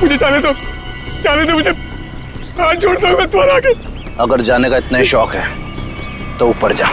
मुझे जाने दो मुझे, हाथ जोड़ता हूँ मैं तुम्हारे आगे। अगर जाने का इतना ही शौक है तो ऊपर जा।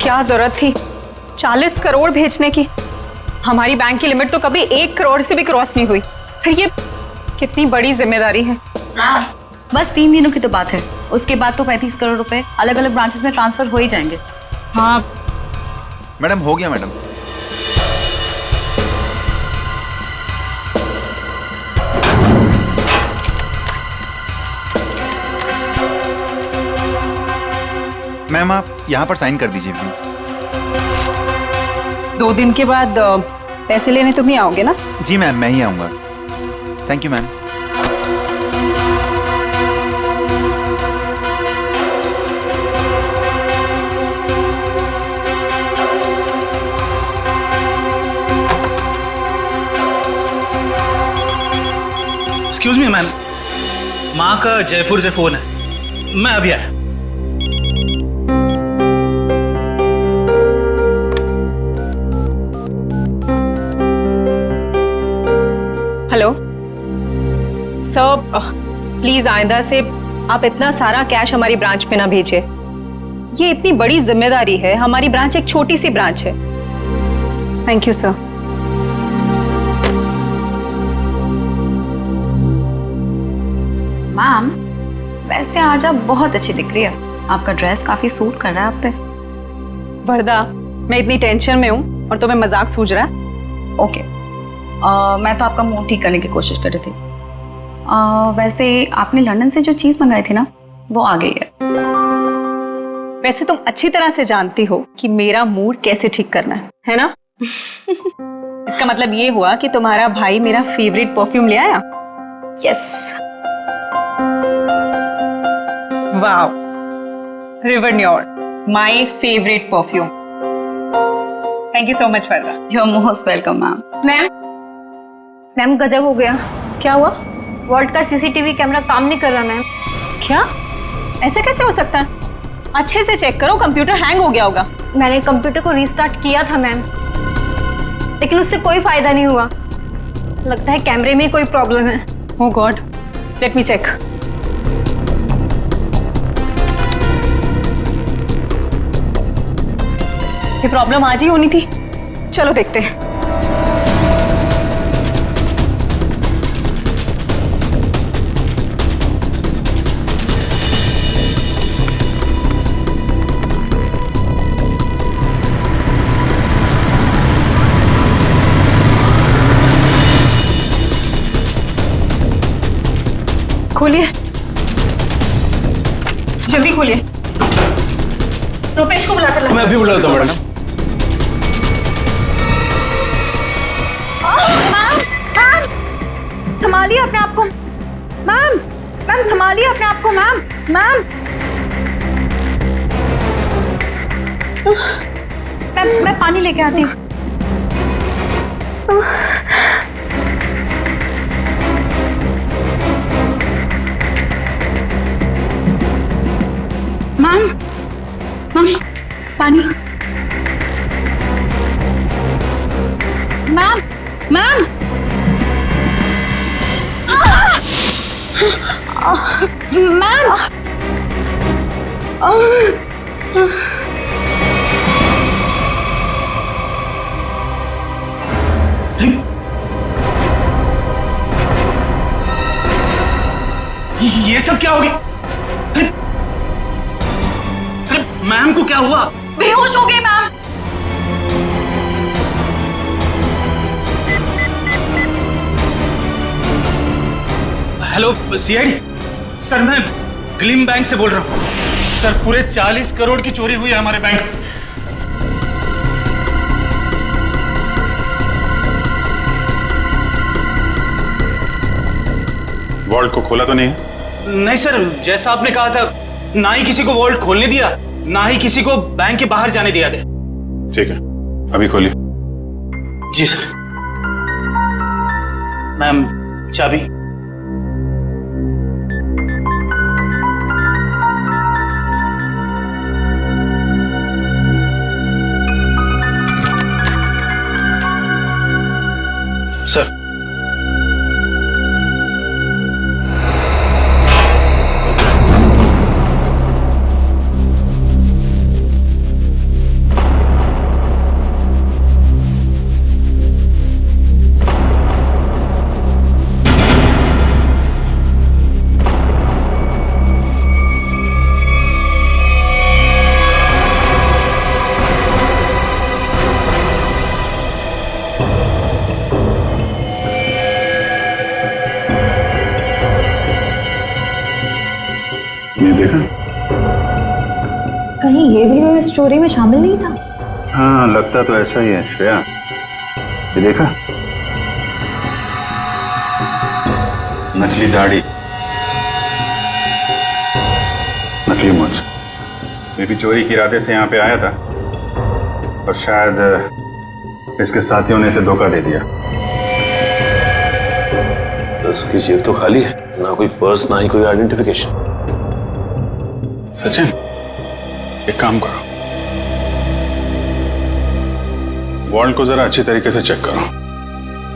क्या जरूरत थी 40 करोड़ भेजने की? हमारी बैंक की लिमिट तो कभी 1 करोड़ से भी क्रॉस नहीं हुई। फिर ये कितनी बड़ी जिम्मेदारी है। बस 3 दिनों की तो बात है, उसके बाद तो 35 करोड़ रुपए अलग अलग ब्रांचेस में ट्रांसफर हो ही जाएंगे। हाँ मैडम, हो गया मैडम। मैम, आप यहाँ पर साइन कर दीजिए प्लीज। 2 दिन के बाद पैसे लेने तुम ही आओगे ना? जी मैम, मैं ही आऊँगा। Thank you ma'am. Excuse me ma'am, माँ का जयपुर से फोन है, मैं अभी आया। हेलो सर, प्लीज आइंदा से आप इतना सारा कैश हमारी ब्रांच पे ना भेजिए। ये इतनी बड़ी जिम्मेदारी है, हमारी ब्रांच एक छोटी सी ब्रांच है। Thank you sir. मैम, वैसे आज आप बहुत अच्छी दिख रही है, आपका ड्रेस काफी सूट कर रहा है आप पे। वरदा, मैं इतनी टेंशन में हूँ और तुम्हें मजाक सूझ रहा है? ओके, मैं तो आपका मूड ठीक करने की कोशिश कर रही थी। वैसे आपने लंदन से जो चीज मंगाई थी ना, वो आ गई है। वैसे तुम अच्छी तरह से जानती हो कि मेरा मूड कैसे ठीक करना है ना? इसका मतलब ये हुआ कि तुम्हारा भाई मेरा फेवरेट परफ्यूम ले आया। Yes. Wow, river noir, my favourite perfume. Thank you so much Varada. You are most welcome ma'am. Ma'am गजब हो गया। क्या हुआ? वॉल्ट का सीसीटीवी कैमरा काम नहीं कर रहा मैम। क्या? ऐसा कैसे हो सकता है? अच्छे से चेक करो, कंप्यूटर हैंग हो गया होगा। मैंने कंप्यूटर को रीस्टार्ट किया था मैम, लेकिन उससे कोई फायदा नहीं हुआ। लगता है कैमरे में कोई प्रॉब्लम है। ओह गॉड, लेट मी चेक। ये प्रॉब्लम आज ही होनी थी। चलो देखते हैं। खोलिए, जल्दी खोलिए। रुपेश को बुलाओ। जाकर मैं अभी बुलाता हूँ मैडम। संभालिए अपने आप को मैम। मैम संभालिए अपने आप को मैम। मैम मैं पानी लेके आती हूँ। मैम मैम पानी। मैम मैम मैम ये सब क्या हो गया? अरे अरे मैम को क्या हुआ? बेहोश हो गए मैम। हेलो सीआईडी सर, मैं ग्लिम बैंक से बोल रहा हूँ। सर पूरे 40 करोड़ की चोरी हुई है हमारे बैंक में। वॉल्ट को खोला तो नहीं है? नहीं सर, जैसा आपने कहा था, ना ही किसी को वॉल्ट खोलने दिया, ना ही किसी को बैंक के बाहर जाने दिया गया। ठीक है, अभी खोलिए। जी सर। मैम चाबी। सर देखा? कहीं ये भी तो इस स्टोरी में शामिल नहीं था। हाँ, लगता तो ऐसा ही है श्रेया। ये देखा? नकली दाढ़ी, नकली मूंछ। ये भी चोरी के इरादे से यहाँ पे आया था, और शायद इसके साथियों ने इसे धोखा दे दिया। उसकी जेब तो खाली है, ना कोई पर्स ना ही कोई आइडेंटिफिकेशन। सचिन, एक काम करो, वॉल्ट को जरा अच्छी तरीके से चेक करो।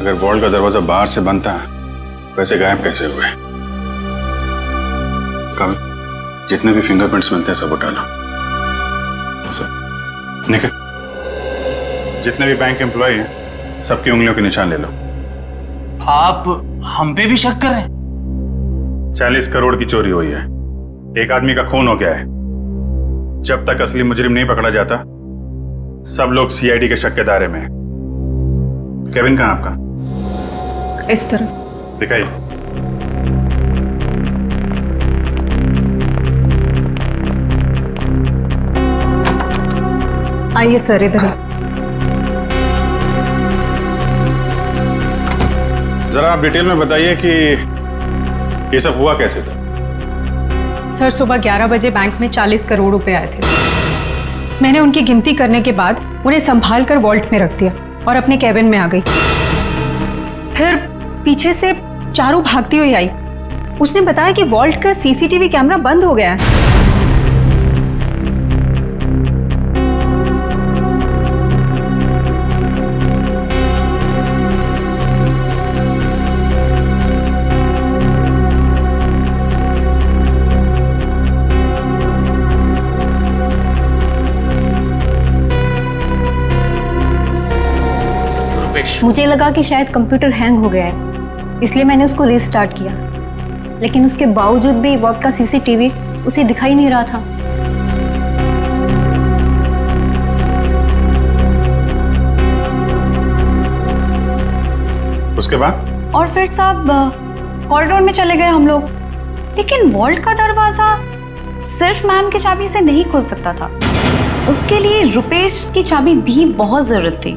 अगर वॉल्ट का दरवाजा बाहर से बंद था, वैसे गायब कैसे हुए? कभी जितने भी फिंगरप्रिंट्स मिलते हैं सब उठा लो। निकल, जितने भी बैंक एम्प्लॉय हैं सबकी उंगलियों के निशान ले लो। आप हम पे भी शक कर रहे हैं? 40 करोड़ की चोरी हुई है, एक आदमी का खून हो गया है। जब तक असली मुजरिम नहीं पकड़ा जाता, सब लोग सीआईडी के शक के दायरे में हैं। केविन कहाँ आपका? इस तरह दिखाइए। आइए सर, इधर ही। जरा आप डिटेल में बताइए कि ये सब हुआ कैसे था? सर सुबह 11 बजे बैंक में 40 करोड़ रुपए आए थे। मैंने उनकी गिनती करने के बाद उन्हें संभाल कर वॉल्ट में रख दिया और अपने कैबिन में आ गई। फिर पीछे से चारू भागती हुई आई। उसने बताया कि वॉल्ट का सीसीटीवी कैमरा बंद हो गया है। मुझे लगा कि शायद कंप्यूटर हैंग हो गया है, इसलिए मैंने उसको रीस्टार्ट किया, लेकिन उसके बावजूद भी वॉल्ट का सीसीटीवी उसे दिखाई नहीं रहा था। उसके बाद? और फिर सब कॉरिडोर में चले गए हम लोग, लेकिन वॉल्ट का दरवाजा सिर्फ मैम की चाबी से नहीं खुल सकता था। उसके लिए रुपेश की चाबी भी बहुत जरूरत थी।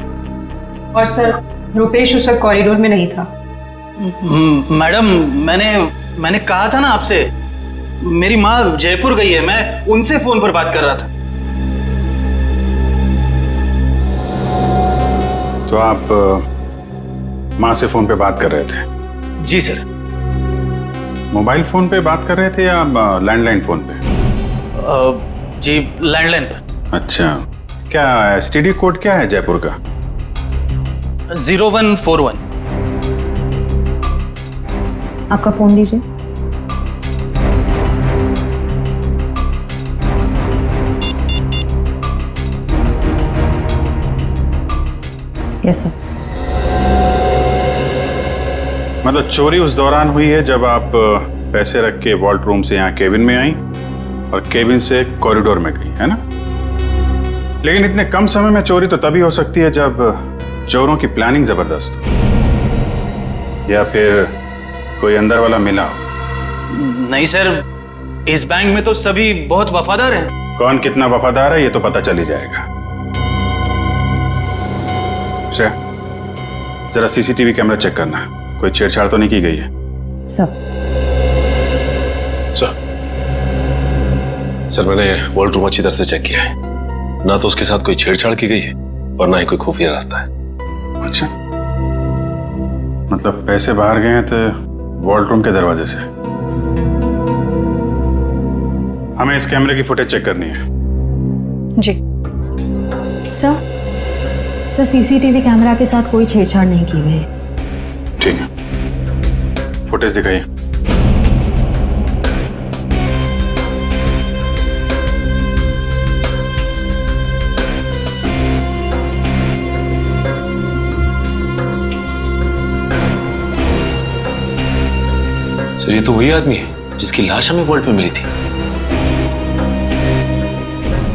और सर, रुपेश उस वक्त कॉरिडोर में नहीं था। मैडम, मैंने कहा था ना आपसे, मेरी माँ जयपुर गई है, मैं उनसे फोन पर बात कर रहा था। तो आप माँ से फोन पे बात कर रहे थे? जी सर। मोबाइल फोन पे बात कर रहे थे या लैंडलाइन फोन पे? जी लैंडलाइन पर। अच्छा, क्या एसटीडी कोड क्या है जयपुर का? 0141। आपका फ़ोन दीजिए। Yes sir. मतलब चोरी उस दौरान हुई है जब आप पैसे रख के वॉल्ट रूम से यहाँ केबिन में आई और केबिन से कॉरिडोर में गई, है ना? लेकिन इतने कम समय में चोरी तो तभी हो सकती है जब चोरों की प्लानिंग जबरदस्त हो या फिर कोई अंदर वाला मिला हो। नहीं सर, इस बैंक में तो सभी बहुत वफादार हैं। कौन कितना वफादार है ये तो पता चल ही जाएगा। जरा सीसीटीवी कैमरा चेक करना, कोई छेड़छाड़ तो नहीं की गई है? सर। सर मैंने वॉल्ट रूम अच्छी तरह से चेक किया है, ना तो उसके साथ कोई छेड़छाड़ की गई है और ना ही कोई खुफिया रास्ता है। अच्छा, मतलब पैसे बाहर गए हैं तो वॉल्ट रूम के दरवाजे से। हमें इस कैमरे की फुटेज चेक करनी है। जी सर, सीसीटीवी कैमरा के साथ कोई छेड़छाड़ नहीं की गई। ठीक है, फुटेज दिखाइए। सर ये तो वही आदमी है जिसकी लाश हमें वॉल्ट में मिली थी।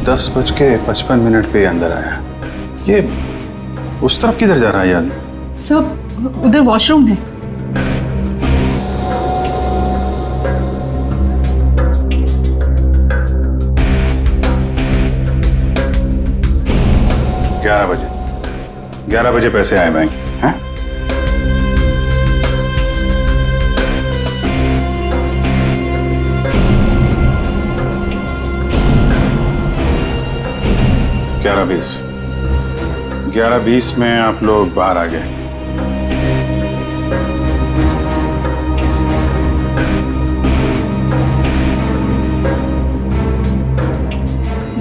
10:55 पे अंदर आया। ये उस तरफ किधर जा रहा है यार? सब उधर वॉशरूम है। ग्यारह बजे पैसे आए बैंक, हैं? ग्यारह 11:20 में आप लोग बाहर आ गए।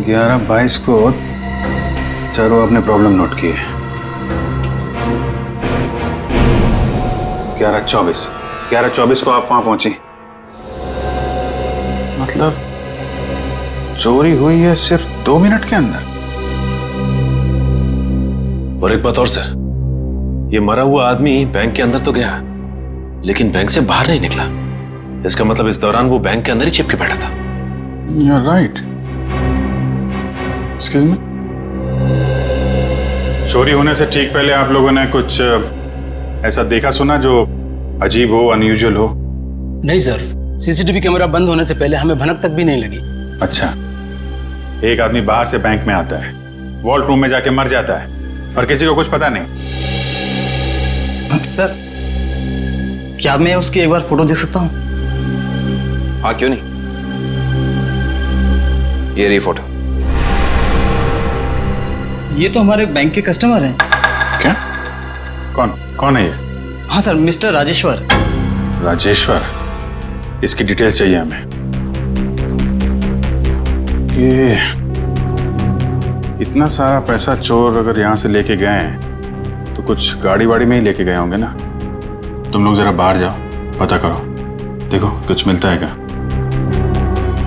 ग्यारह 22 को चारों अपने प्रॉब्लम नोट किए। 11:24 को आप वहां पहुंची। मतलब चोरी हुई है सिर्फ 2 मिनट के अंदर। और एक बात और सर, ये मरा हुआ आदमी बैंक के अंदर तो गया लेकिन बैंक से बाहर नहीं निकला। इसका मतलब इस दौरान वो बैंक के अंदर ही चिपके बैठा था। You're right. Excuse me? चोरी होने से ठीक पहले आप लोगों ने कुछ ऐसा देखा सुना जो अजीब हो, अनयूजुअल हो? नहीं सर, सीसीटीवी कैमरा बंद होने से पहले हमें भनक तक भी नहीं लगी। अच्छा, एक आदमी बाहर से बैंक में आता है, वॉल्ट रूम में जाके मर जाता है और किसी को कुछ पता नहीं। सर, क्या मैं उसकी एक बार फोटो देख सकता हूँ? हाँ क्यों नहीं, ये रही फोटो। ये तो हमारे बैंक के कस्टमर हैं। क्या? कौन है ये? हाँ सर, मिस्टर राजेश्वर। राजेश्वर? इसकी डिटेल्स चाहिए हमें। ये इतना सारा पैसा चोर अगर यहाँ से लेके गए हैं तो कुछ गाड़ी वाड़ी में ही लेके गए होंगे ना। तुम लोग जरा बाहर जाओ, पता करो, देखो कुछ मिलता है क्या।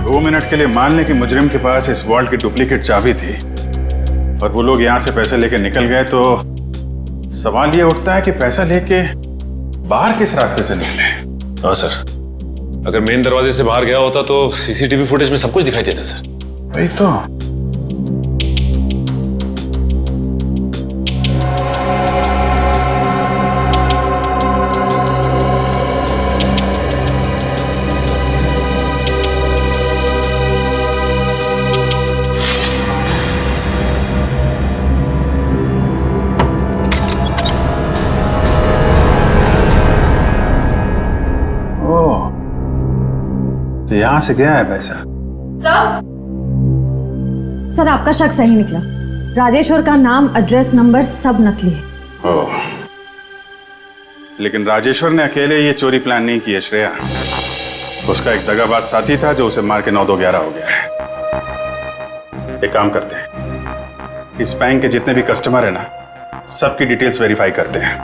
2 मिनट के लिए मान लें कि मुजरिम के पास इस वॉल्ट की डुप्लीकेट चाबी थी और वो लोग यहाँ से पैसे लेके निकल गए, तो सवाल ये उठता है कि पैसा लेके बाहर किस रास्ते से निकले। हाँ सर, अगर मेन दरवाजे से बाहर गया होता तो सीसीटीवी फुटेज में सब कुछ दिखाई देता सर। वही तो। तो यहाँ से गया है पैसा? सर आपका शक सही निकला। राजेश्वर का नाम, एड्रेस, नंबर सब नकली है। ओह, लेकिन राजेश्वर ने अकेले ये चोरी प्लान नहीं की है श्रेया। उसका एक दगाबाज साथी था जो उसे मार के 9-2-11 हो गया है। एक काम करते हैं, इस बैंक के जितने भी कस्टमर है ना, सबकी डिटेल्स वेरीफाई करते हैं।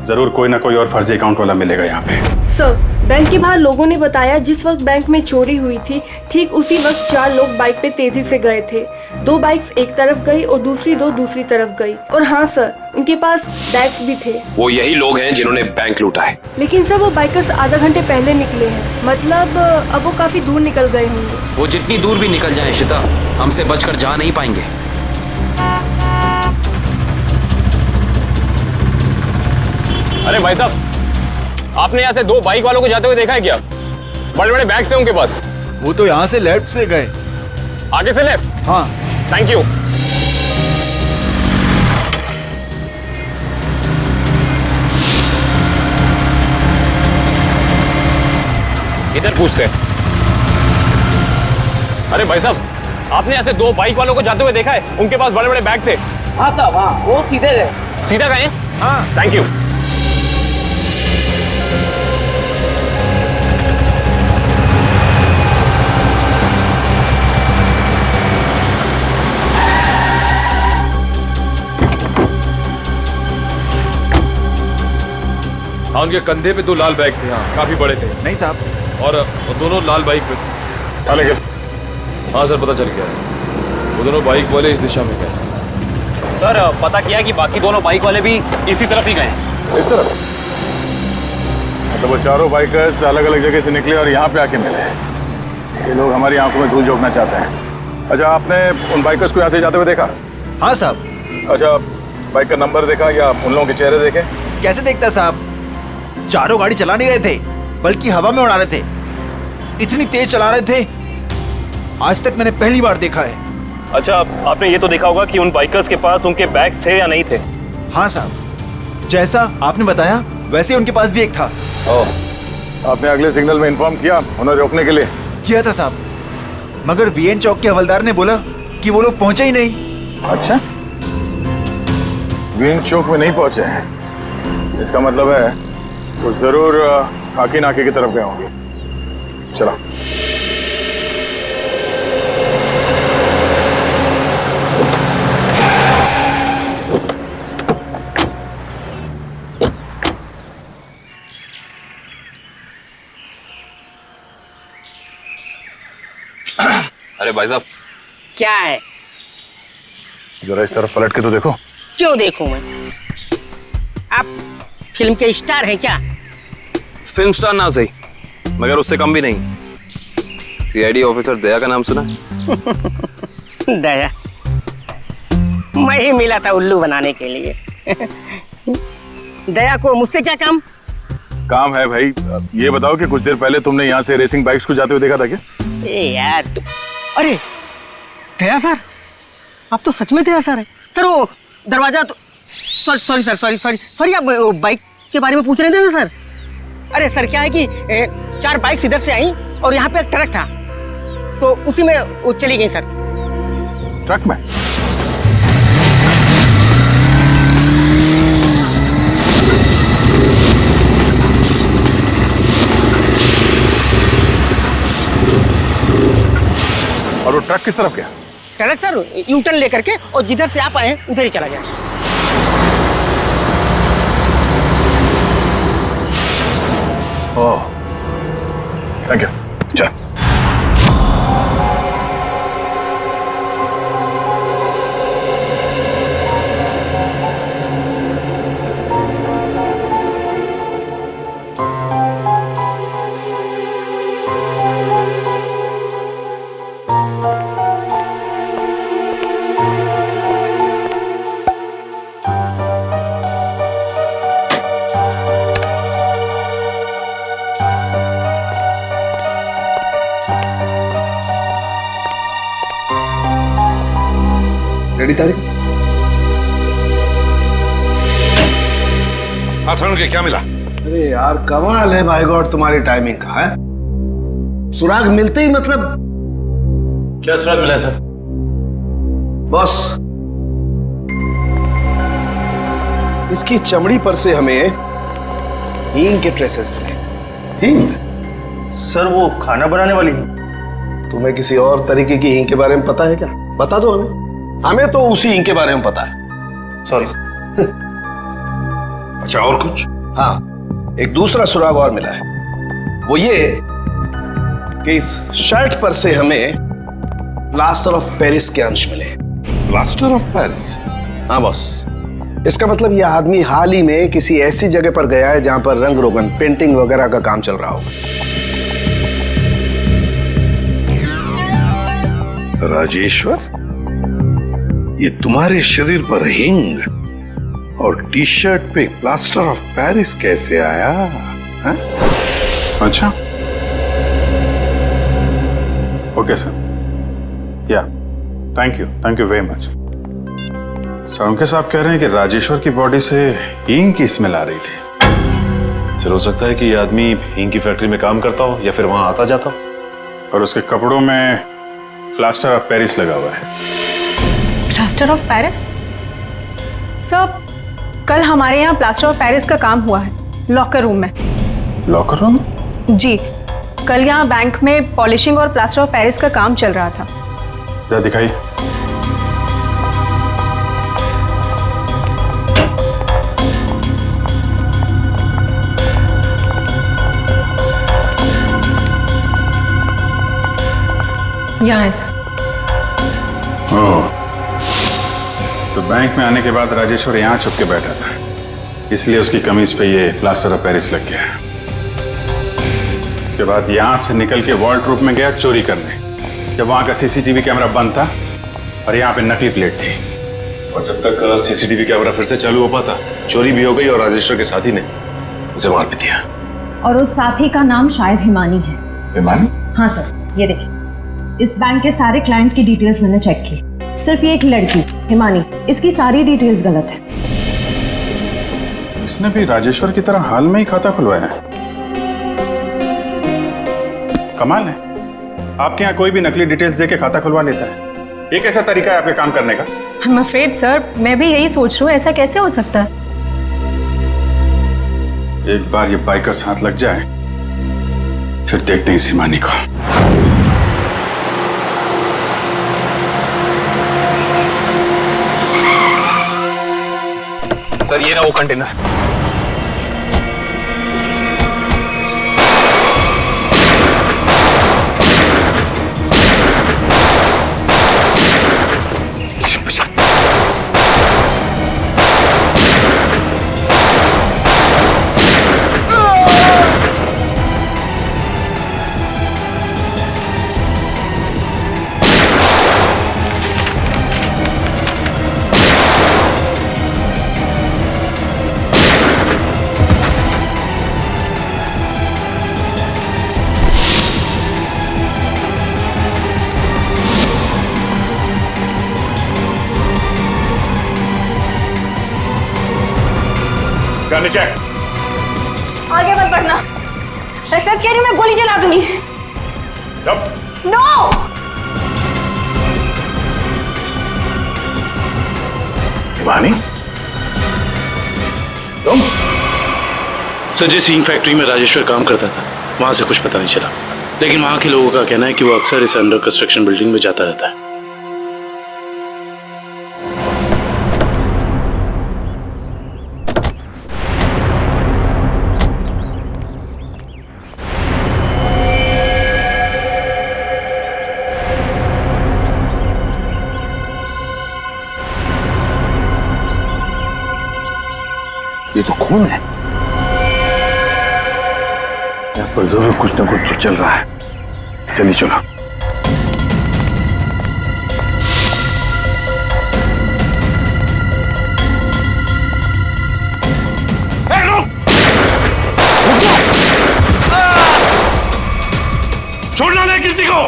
जरूर कोई ना कोई और फर्जी अकाउंट वाला मिलेगा यहाँ पे। सर, बैंक के बाहर लोगों ने बताया जिस वक्त बैंक में चोरी हुई थी ठीक उसी वक्त 4 लोग बाइक पे तेजी से गए थे। 2 बाइक्स एक तरफ गई और दूसरी 2 दूसरी तरफ गई। और हाँ सर, उनके पास बैग्स भी थे। वो यही लोग हैं जिन्होंने बैंक लूटा है। लेकिन सर वो बाइकर्स आधा घंटे पहले निकले हैं, मतलब अब वो काफी दूर निकल गए होंगे। वो जितनी दूर भी निकल जाएं शिता, हमसे बचकर जा नहीं पाएंगे। अरे भाई साहब, आपने यहाँ से 2 बाइक वालों को जाते हुए देखा है क्या? बड़े बड़े बैग्स हैं उनके पास। वो तो यहाँ से लेफ्ट से गए। आगे से लेफ्ट? हाँ। Thank you. इधर पूछते हैं। अरे भाई साहब, आपने यहाँ से 2 बाइक वालों को जाते हुए देखा है? उनके पास बड़े बड़े बैग थे। हाँ साहब, हाँ वो सीधे गए। सीधा गए? हाँ। Thank you. हाँ, उनके कंधे पे 2 लाल बैग थे। हाँ, काफी बड़े थे। नहीं साहब। और दोनों लाल बाइक पे थे। हाँ सर, पता चल गया है। वो दोनों बाइक वाले इस दिशा में गए। सर, पता किया कि बाकी दोनों बाइक वाले भी इसी तरफ ही गए। इस तरफ? मतलब वो चारों बाइकर्स अलग अलग जगह से निकले और यहाँ पे आके मिले। ये लोग हमारी आंखों में धूल झोंकना चाहते हैं। अच्छा, आपने उन बाइकर्स को यहाँ से जाते हुए देखा? हाँ साहब। अच्छा, बाइक का नंबर देखा या उन लोगों के चेहरे देखे? कैसे देखता साहब, चारों गाड़ी चला नहीं रहे थे, बल्कि हवा में उड़ा रहे थे। इतनी तेज चला रहे थे, आज तक मैंने पहली बार देखा है। अच्छा, आपने ये तो देखा होगा कि उन बाइकर्स के पास उनके बैग्स थे या नहीं थे? हाँ साहब, जैसा आपने बताया वैसे उनके पास भी एक था। ओह, आपने अगले सिग्नल में इन्फॉर्म किया उन्हें रोकने के लिए? किया था साहब, मगर वीएन चौक के हवलदार ने बोला कि वो लोग पहुंचे ही नहीं। अच्छा, वीएन चौक में नहीं पहुंचे हैं, इसका मतलब है वो जरूर खाकी नाके की तरफ गए होंगे। चलो। अरे भाई साहब, क्या है? जरा इस तरफ पलट के तो देखो। क्यों देखूं मैं? आप फिल्म के स्टार हैं क्या? फिल्म स्टार ना सही, मगर उससे कम भी नहीं। सीआईडी ऑफिसर दया का नाम सुना? दया? मैं ही मिला था उल्लू बनाने के लिए। दया को मुझसे क्या काम? काम है भाई। ये बताओ कि कुछ देर पहले तुमने यहाँ से रेसिंग बाइक्स को जाते हुए देखा था क्या? ए यार अरे दया सर, आप तो सच में दया सर है। सर वो दरवाजा तो सॉरी सर, सॉरी आप बाइक के बारे में पूछ रहे थे ना सर? अरे सर क्या है कि 4 बाइक्स इधर से आई और यहाँ पे एक ट्रक था, तो उसी में वो चली गई सर। ट्रक में? और वो ट्रक किस तरफ गया? ट्रक सर यू टर्न लेकर के और जिधर से आप आए हैं उधर ही चला गया। ओह, थैंक यू। चल। रेडी तारीख? हाँ सर, के क्या मिला? अरे यार कमाल है भाई गॉड तुम्हारी टाइमिंग का है। सुराग मिलते ही मतलब क्या सुराग मिला है सर? बॉस, इसकी चमड़ी पर से हमें हींग के ट्रेसेस मिले। हींग? सर वो खाना बनाने वाली हींग। तुम्हें किसी और तरीके की हींग के बारे में पता है क्या? बता दो हमें। हमें तो उसी हींग के बारे में पता है। सॉरी। अच्छा, और कुछ? हाँ, एक दूसरा सुराग और मिला है। वो ये कि इस शर्ट पर से हमें प्लास्टर ऑफ पेरिस के अंश मिले। Plaster of Paris? हाँ बॉस, इसका मतलब ये आदमी हाल ही में किसी ऐसी जगह पर गया है जहां पर रंग रोगन, पेंटिंग वगैरह का काम चल रहा होगा। राजेश्वर, ये तुम्हारे शरीर पर हिंग और टी शर्ट पे प्लास्टर ऑफ पेरिस कैसे आया? हा? अच्छा, ओके सर, या thank you very much. Sir साहब कह रहे हैं कि राजेश्वर की बॉडी से हींग की स्मेल आ रही थी। सर हो सकता है कि ये आदमी हींग की फैक्ट्री में काम करता हो या फिर वहां आता जाता हो। और उसके कपड़ों में प्लास्टर ऑफ पेरिस लगा हुआ है। Plaster of Paris? सर, कल हमारे यहाँ प्लास्टर ऑफ पेरिस का काम हुआ है लॉकर रूम में। Locker room? जी, कल यहाँ बैंक में पॉलिशिंग और प्लास्टर ऑफ पेरिस का काम चल रहा था। जरा दिखाइए। यहाँ है सर। ओह, तो बैंक में आने के बाद राजेश्वर यहाँ छुप के बैठा था, इसलिए उसकी कमीज पे ये प्लास्टर ऑफ पेरिस लग गया। उसके बाद यहाँ से निकल के वॉल्ट रूप में गया चोरी करने, जब वहाँ का सीसीटीवी कैमरा बंद था और यहाँ पे नकली प्लेट थी। और जब तक सीसीटीवी कैमरा फिर से चालू हो पाता, चोरी भी हो गई और राजेश्वर के साथी ने उसे मार भी दिया। और उस साथी का नाम शायद हिमानी है। हिमानी? हाँ सर, ये देखिए, इस बैंक के सारे क्लाइंट्स की डिटेल्स मैंने चेक की। सिर्फ ये एक लड़की हिमानी, इसकी सारी डिटेल्स गलत है। इसने भी राजेश्वर की तरह हाल में ही खाता खुलवाया है। कमाल है, आपके यहाँ कोई भी नकली डिटेल्स देके खाता खुलवा लेता है। ये कैसा तरीका है आपके काम करने का? I'm afraid सर, मैं भी यही सोच रही हूँ, ऐसा कैसे हो सकता है? एक बार ये बाइकर्स हाथ लग जाए, फिर देखते हैं इस हिमानी को। सर ये ना वो कंटेनर। नीचे आगे मत बढ़ना, मैं सच कह रही हूँ, मैं गोली चला दूंगी। नो! हिमानी, तुम? सर, जिस हींग फैक्ट्री में राजेश्वर काम करता था, वहां से कुछ पता नहीं चला, लेकिन वहां के लोगों का कहना है कि वो अक्सर इस अंडर कंस्ट्रक्शन बिल्डिंग में जाता रहता है। ये तो खून है। यहाँ पर जरूर कुछ ना कुछ तो चल रहा है। जल्दी चलो। छोड़ना नहीं किसी को।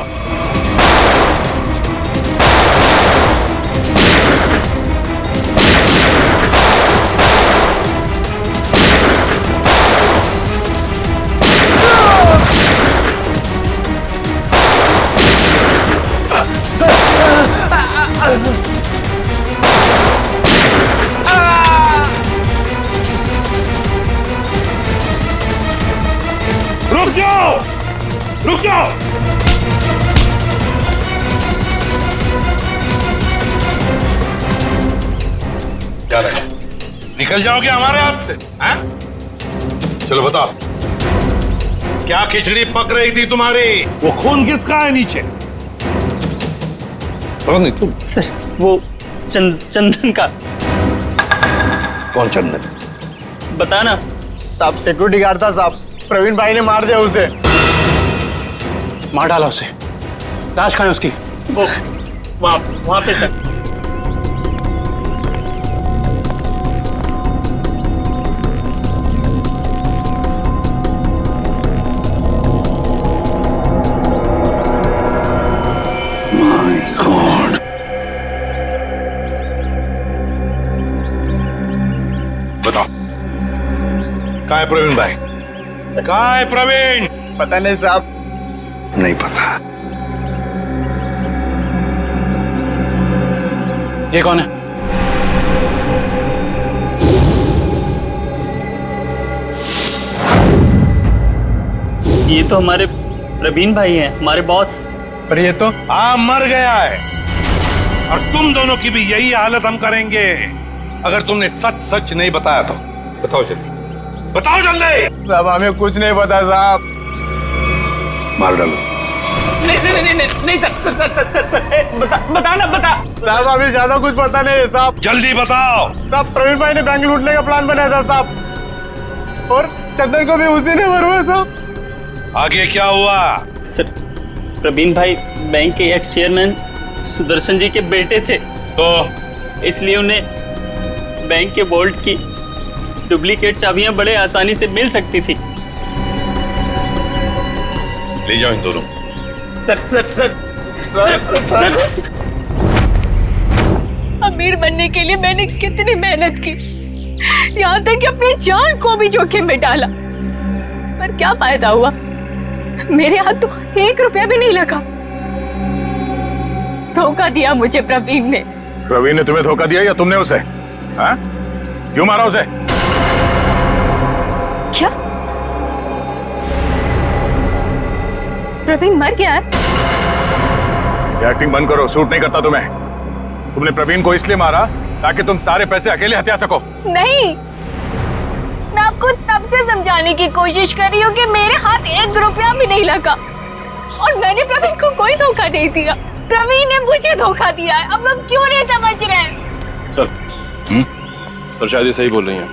रुक जाओ। क्या रहे, निकल जाओगे हमारे हाथ से? हैं? चलो बताओ, क्या खिचड़ी पक रही थी तुम्हारी? वो खून किसका है नीचे? तो नहीं तुम? सर वो चंदन का। कौन चंदन? बताना साहब, सिक्योरिटी गार्ड था साहब, प्रवीण भाई ने मार दिया उसे। मार डाला उसे? लाश कहाँ है उसकी? वो वहां पे सर। बताओ, कहाँ है प्रवीण भाई? कहाँ है प्रवीण? पता नहीं साहब। नहीं पता। ये कौन है? ये तो हमारे प्रवीण भाई हैं, हमारे बॉस। पर ये तो मर गया है। और तुम दोनों की भी यही हालत हम करेंगे अगर तुमने सच सच नहीं बताया तो। बताओ जल्दी, बताओ जल्दी। साहब हमें कुछ नहीं पता साहब। मार डालो। नहीं बताना बता। साहब हमें ज्यादा कुछ पता नहीं है साहब। जल्दी बताओ। साहब प्रवीण भाई ने बैंक लूटने का प्लान बनाया था साहब, और चंदन को भी उसी ने मरवाया साहब। आगे क्या हुआ? सर प्रवीण भाई बैंक के एक्स चेयरमैन सुदर्शन जी के बेटे थे, तो इसलिए उन्हें बैंक के वॉल्ट की डुप्लीकेट चाबियां बड़े आसानी से मिल सकती थी। ले जाओ इन दोनों। Sir sir sir sir sir अमीर बनने के लिए मैंने कितनी मेहनत की, यहाँ तक कि अपनी जान को भी जोखिम में डाला, पर क्या फायदा हुआ? मेरे हाथ तो 1 रुपया भी नहीं लगा। धोखा दिया मुझे प्रवीण ने। प्रवीण ने तुम्हें धोखा दिया या तुमने उसे? हाँ? क्यों मारा उसे? क्या प्रवीण मर गया है? ये एक्टिंग बंद करो, सूट नहीं करता तुम्हें। तुमने प्रवीण को इसलिए मारा ताकि तुम सारे पैसे अकेले हथिया सको। नहीं, मैं आपको तब से समझाने की कोशिश कर रही हूँ कि मेरे हाथ 1 रुपया भी नहीं लगा और मैंने प्रवीण को कोई धोखा नहीं दिया। प्रवीण ने मुझे धोखा दिया है। अब लोग क्यों नहीं समझ रहे हैं? सर सर शायद ये सही बोल रही हैं,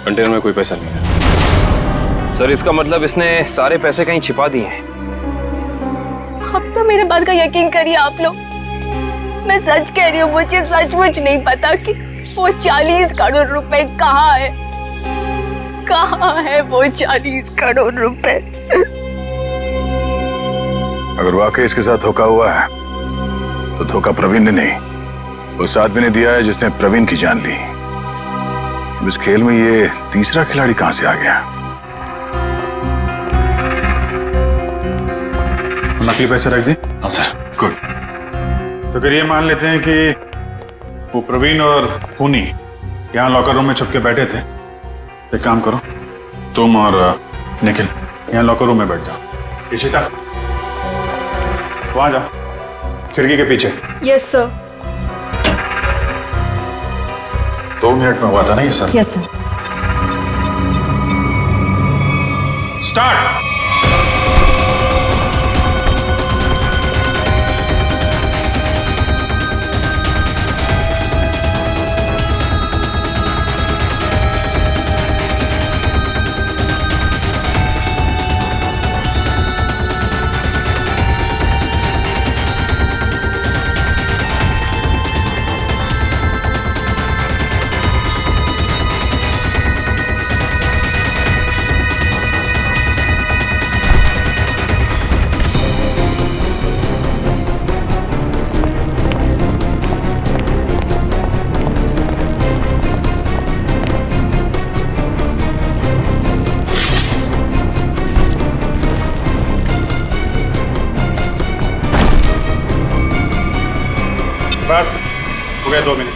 कंटेनर में कोई पैसा नहीं है। सर इसका मतलब इसने सारे पैसे कहीं छिपा दिए हैं। अब तो मेरे बात का यकीन करिए आप लोग, मैं सच कह रही हूँ, मुझे सचमुच नहीं पता कि वो 40 करोड़ रुपए कहाँ है। कहाँ है वो 40 करोड़ रुपए? अगर वाकई इसके साथ धोखा हुआ है तो धोखा प्रवीण ने नहीं, उस आदमी ने दिया है जिसने प्रवीण की जान ली। इस खेल में ये तीसरा खिलाड़ी कहां से आ गया? नकली पैसे रख दी? हाँ सर। गुड। तो फिर ये मान लेते हैं कि वो प्रवीण और खूनी यहाँ लॉकर रूम में छुप के बैठे थे। एक काम करो, तुम और निखिल यहाँ लॉकर रूम में बैठ जाओ। इशिता वहां जाओ, खिड़की के पीछे। Yes sir. 2 मिनट में हुआ था ना ये सब? Yes sir. स्टार्ट। बस हो गया 2 मिनट।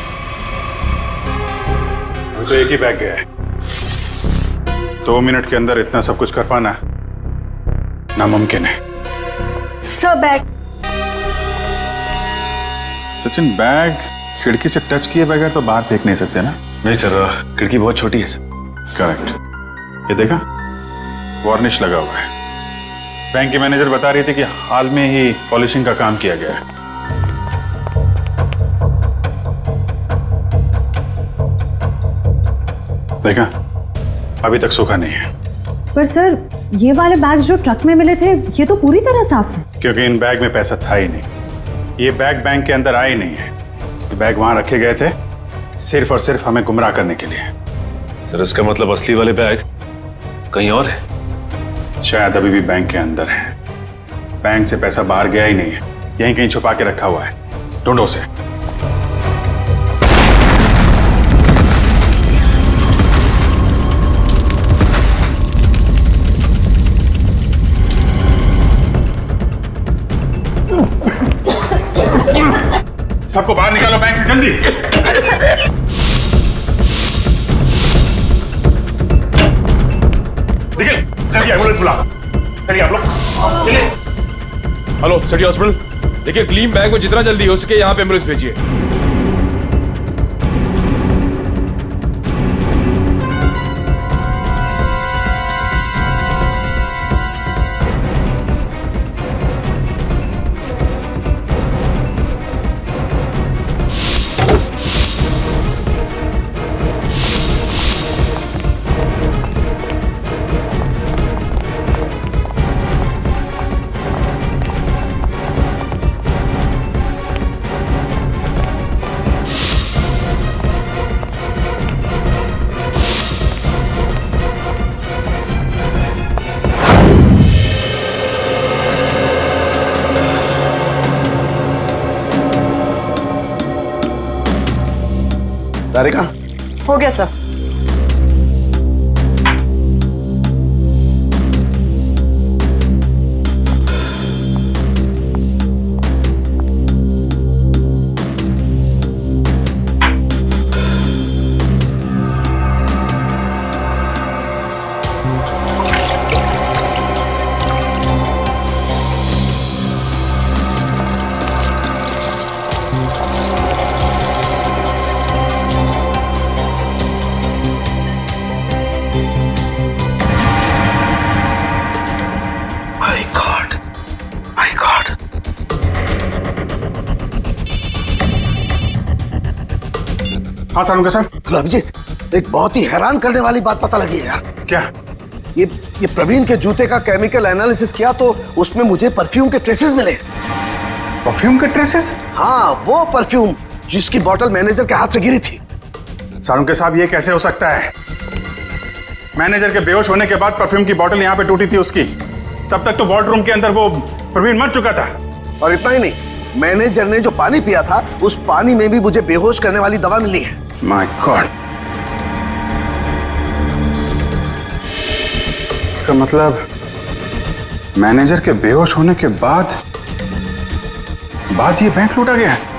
अभी तो एक ही बैग गया है। 2 मिनट के अंदर इतना सब कुछ कर पाना नामुमकिन है। Sir bag. सचिन, बैग खिड़की से टच किए बगैर तो बाहर फेंक नहीं सकते ना? नहीं सर, खिड़की बहुत छोटी है सर। करेक्ट। ये देखा, वार्निश लगा हुआ है। बैंक की मैनेजर बता रही थी कि हाल में ही पॉलिशिंग का काम किया गया है। देखा, अभी तक सूखा नहीं है। पर सर, ये वाले बैग जो ट्रक में मिले थे, ये तो पूरी तरह साफ है। क्योंकि इन बैग में पैसा था ही नहीं। ये बैग बैंक के अंदर आए नहीं है। ये बैग वहां रखे गए थे सिर्फ और सिर्फ हमें गुमराह करने के लिए। सर, इसका मतलब असली वाले बैग कहीं और है? शायद अभी भी बैंक के अंदर है। बैंक से पैसा बाहर गया ही नहीं है, यहीं कहीं छुपा के रखा हुआ है। ढूंढो उसे। सबको बाहर निकालो बैंक से, जल्दी। निकल, जल्दी एम्बुलेंस बुला। चलिए आप लोग, चलिए। हेलो सिटी हॉस्पिटल, देखिए ग्लीम बैंक में जितना जल्दी हो सके यहाँ पे एम्बुलेंस भेजिए। सारिका, हो गया सर। हाँ सारुंगा साहब। अभिजीत, एक बहुत ही हैरान करने वाली बात पता लगी है यार। क्या? ये प्रवीण के जूते का केमिकल एनालिसिस किया तो उसमें मुझे परफ्यूम के ट्रेसेस मिले। परफ्यूम के ट्रेसेस? हाँ, वो परफ्यूम जिसकी बोतल मैनेजर के हाथ से गिरी थी। सारुंगा साहब, ये कैसे हो सकता है? मैनेजर के बेहोश होने के बाद परफ्यूम की बोतल यहाँ पे टूटी थी उसकी। तब तक तो वार्डरूम के अंदर वो प्रवीण मर चुका था। और इतना ही नहीं, मैनेजर ने जो पानी पिया था उस पानी में भी मुझे बेहोश करने वाली दवा मिली है। माय गॉड, इसका मतलब मैनेजर के बेहोश होने के बाद ये बैंक लूटा गया है।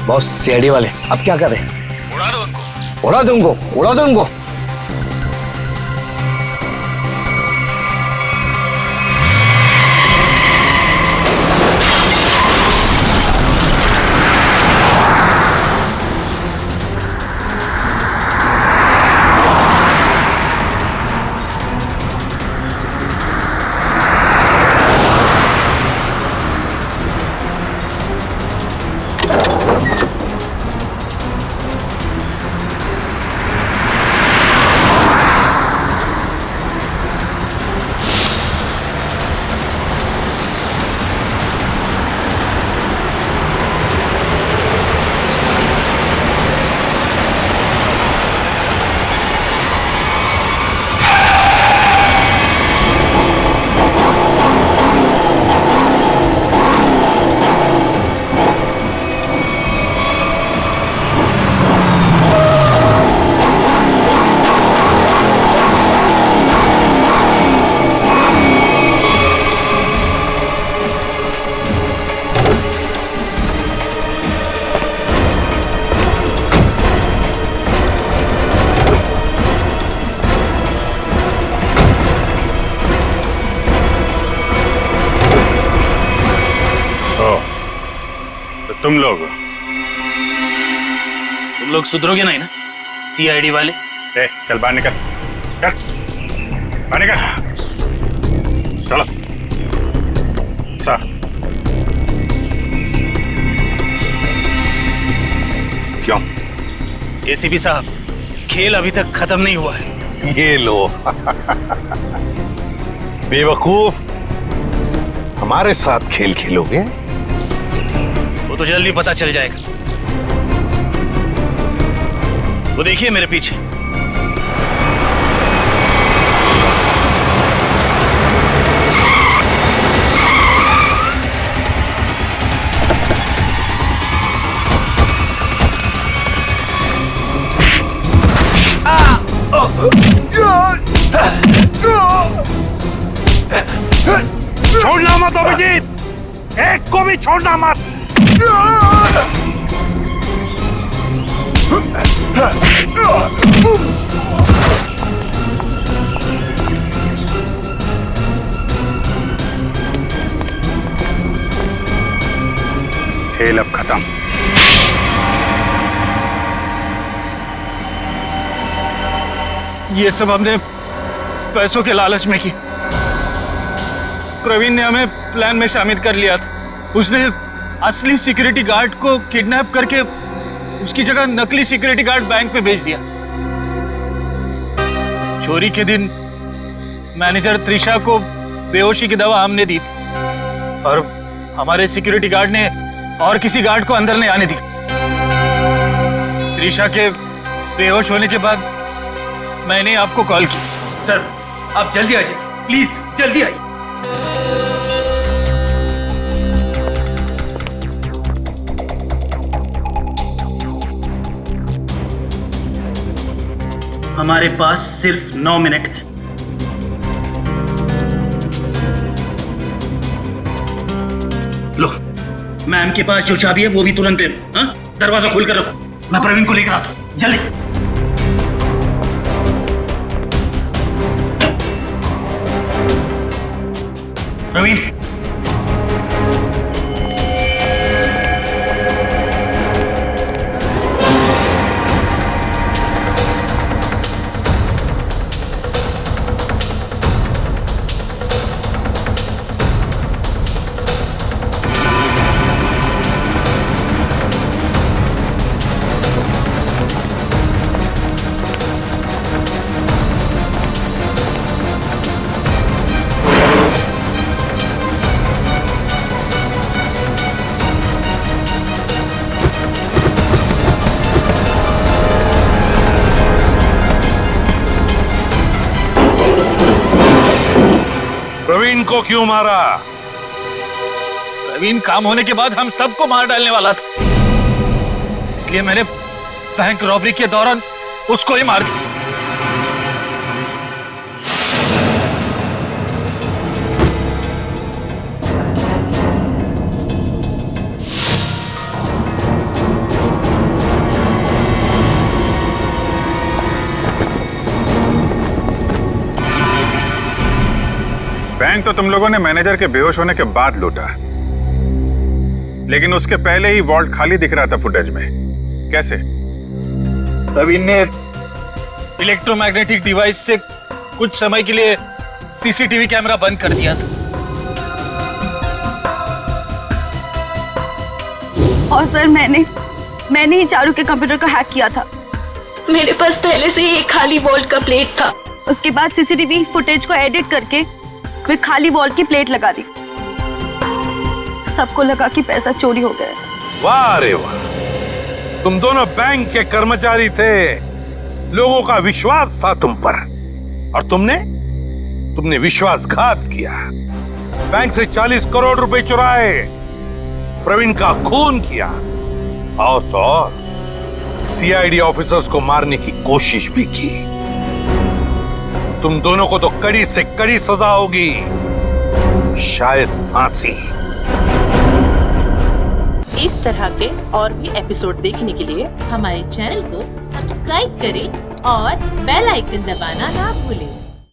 बॉस, सीआईडी वाले अब क्या कर रहे हैं? उड़ा दो उनको, उड़ा दो उनको, उड़ा दो उनको। तुम लोग सुधरोगे नहीं ना सीआईडी वाले? चल बाहर निकल, चल बाहर निकल, चलो सर। क्यों? एसीपी साहब, खेल अभी तक खत्म नहीं हुआ है। ये लो बेवकूफ, हमारे साथ खेल खेलोगे? वो तो जल्दी पता चल जाएगा। वो देखिए मेरे पीछे। छोड़ना मत अभिजीत, एक को भी छोड़ना मत। खेल अब खत्म। ये सब हमने पैसों के लालच में की। प्रवीण ने हमें प्लान में शामिल कर लिया था। उसने असली सिक्योरिटी गार्ड को किडनैप करके उसकी जगह नकली सिक्योरिटी गार्ड बैंक में भेज दिया। चोरी के दिन मैनेजर त्रिशा को बेहोशी की दवा हमने दी थी और हमारे सिक्योरिटी गार्ड ने और किसी गार्ड को अंदर नहीं आने दी। त्रिशा के बेहोश होने के बाद मैंने आपको कॉल की। सर आप जल्दी आ जाइए, प्लीज जल्दी आइए। हमारे पास सिर्फ 9 मिनट है। लो, मैम के पास जो चाबी है वो भी तुरंत दे दो। हाँ? दरवाजा खोल कर रखो, मैं प्रवीण को लेकर आता हूं। जल्दी। प्रवीण, प्रवीण को क्यों मारा? प्रवीण काम होने के बाद हम सबको मार डालने वाला था, इसलिए मैंने बैंक रॉबरी के दौरान उसको ही मार दिया। बैंक तो तुम लोगों ने मैनेजर के बेहोश होने के बाद लूटा, लेकिन उसके पहले ही वॉल्ट खाली दिख रहा था फुटेज में। कैसे? प्रवीण ने इलेक्ट्रोमैग्नेटिक डिवाइस से कुछ समय के लिए सीसीटीवी कैमरा बंद कर दिया था। और सर मैंने ही चारू के कंप्यूटर को हैक किया था। मेरे पास पहले से ही एक खाली वॉल्ट का प्लेट था। उसके बाद सीसीटीवी फुटेज को एडिट करके फिर खाली वॉल्ट की प्लेट लगा दी। सबको लगा कि पैसा चोरी हो गया। वाह रे वाह, तुम दोनों बैंक के कर्मचारी थे, लोगों का विश्वास था तुम पर, और तुमने विश्वासघात किया। बैंक से 40 करोड़ रुपए चुराए, प्रवीण का खून किया, और तो और सीआईडी ऑफिसर्स को मारने की कोशिश भी की। तुम दोनों को तो कड़ी से कड़ी सजा होगी, शायद फांसी। इस तरह के और भी एपिसोड देखने के लिए हमारे चैनल को सब्सक्राइब करें और बेल आइकन दबाना ना भूलें।